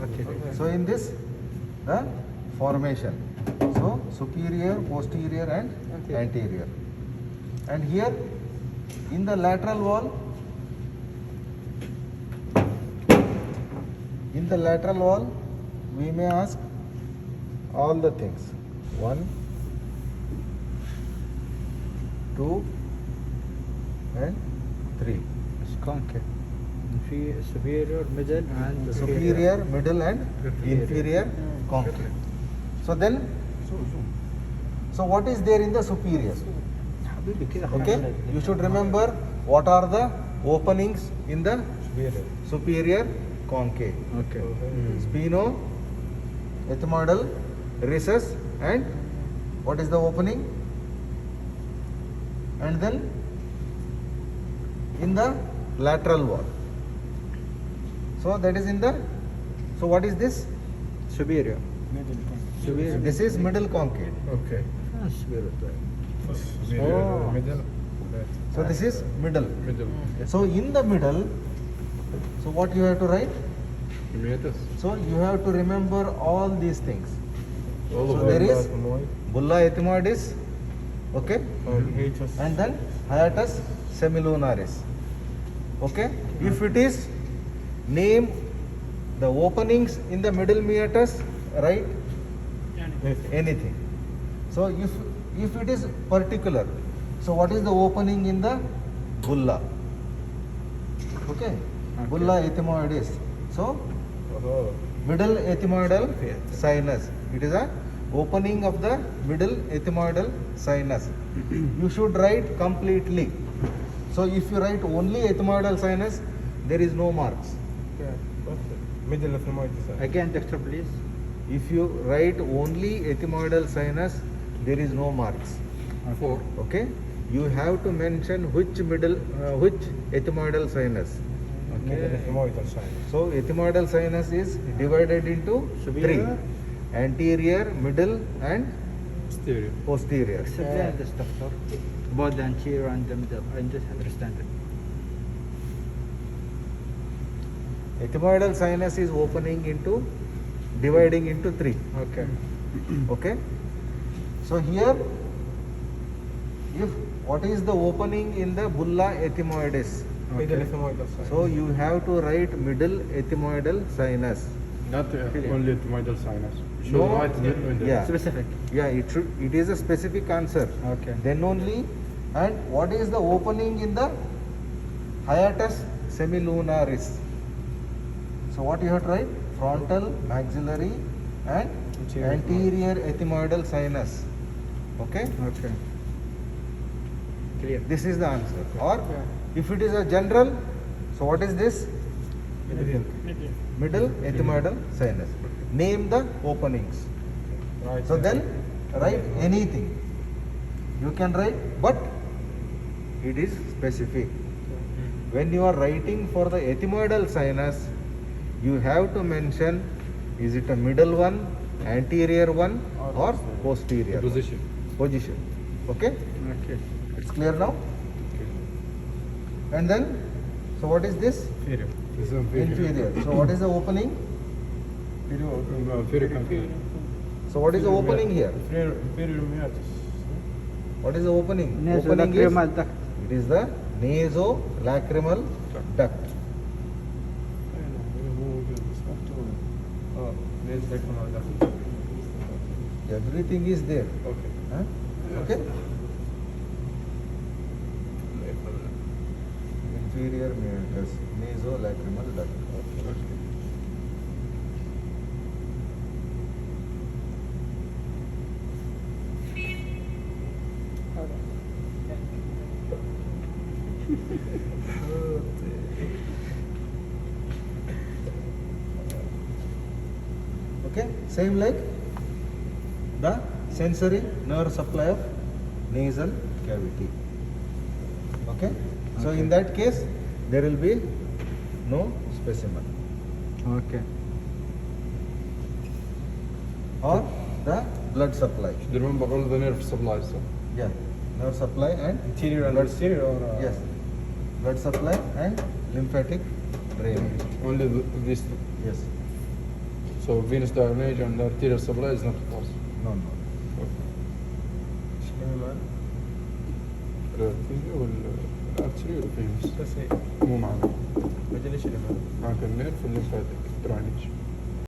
Okay. So in this, the formation. So superior, posterior, and anterior. And here, in the lateral wall, we may ask all the things. 1, 2, and 3. It's concave. Superior, middle, and Superior, middle, and inferior concave. So then, so what is there in the superior? Okay, you should remember what are the openings in the superior concave. Okay. Spino, ethmoidal, recess, and what is the opening? And then in the lateral wall. So that is in the, so what is this? Superior. Superior. This is middle concave. Okay. Superior. Superior, middle, So this is middle. middle. So in the middle, so what you have to write? Himatus. So you have to remember all these things. All So of there them is are moist. bulla ethmoidis, okay, and then hiatus semilunaris. Okay, if it is name the openings in the middle meatus, write anything. So if it is particular, so what is the opening in the bulla? Okay, bulla ethmoidis. So Oh. middle ethmoidal sinus. It is a opening of the middle ethmoidal sinus. You should write completely. So if you write only ethmoidal sinus, there is no marks. Middle of the moist. Again, doctor, please. If you write only ethmoidal sinus, there is no marks. 4. Okay? You have to mention which ethmoidal sinus. Middle of the moist side. So ethmoidal sinus is divided into Superior. 3: anterior, middle, and Stereo. posterior. Explain this, doctor. Both the anterior and the middle. I just understand it. Ethmoidal sinus is dividing into 3. Okay. Okay? So here, if what is the opening in the bulla ethmoidis? Middle of the moist side. So you have to write middle ethmoidal sinus. Not only the middle sinus. Should No. write middle. Yeah. Specific. Yeah, it is a specific answer. Okay. Then only, and what is the opening in the hiatus semilunaris? So what you have to write? Frontal, maxillary, and anterior ethmoidal sinus. Okay? Okay. Clear. This is the answer. Or if it is a general, so what is this? Middle ethmoidal sinus. Name the openings. Right. So then write anything. You can write, but it is specific. When you are writing for the ethmoidal sinus, you have to mention, is it a middle one, anterior one, or posterior? Position. Position. Okay? Okay. It's clear now? And then, so what is this? Inferior. This is inferior. Inferior. So what is the opening? Inferior. So what is the opening here? Inferior meatus. What is the opening? Opening is, Nasolacrimal duct. it is the nasolacrimal duct. Oh, there's the duct. Everything is there. Okay. Huh? Okay? Inferior meatus, nasolacrimal duct. Okay, same like the sensory nerve supply of nasal cavity. Okay, so in that case there will be no specimen, Okay. or the blood supply. Should remember all the nerve supplies. So. Yeah, nerve supply and Interior and blood, posterior or yes, blood supply and lymphatic drainage. only these two. Yes. So venous drainage and arterial supply is not close. No, no. الارتيريا والارتيريا والفينوس بس هي مو معنا. بعدين ايش اللي معه؟ معك النيرف والليمفاتيك درينج.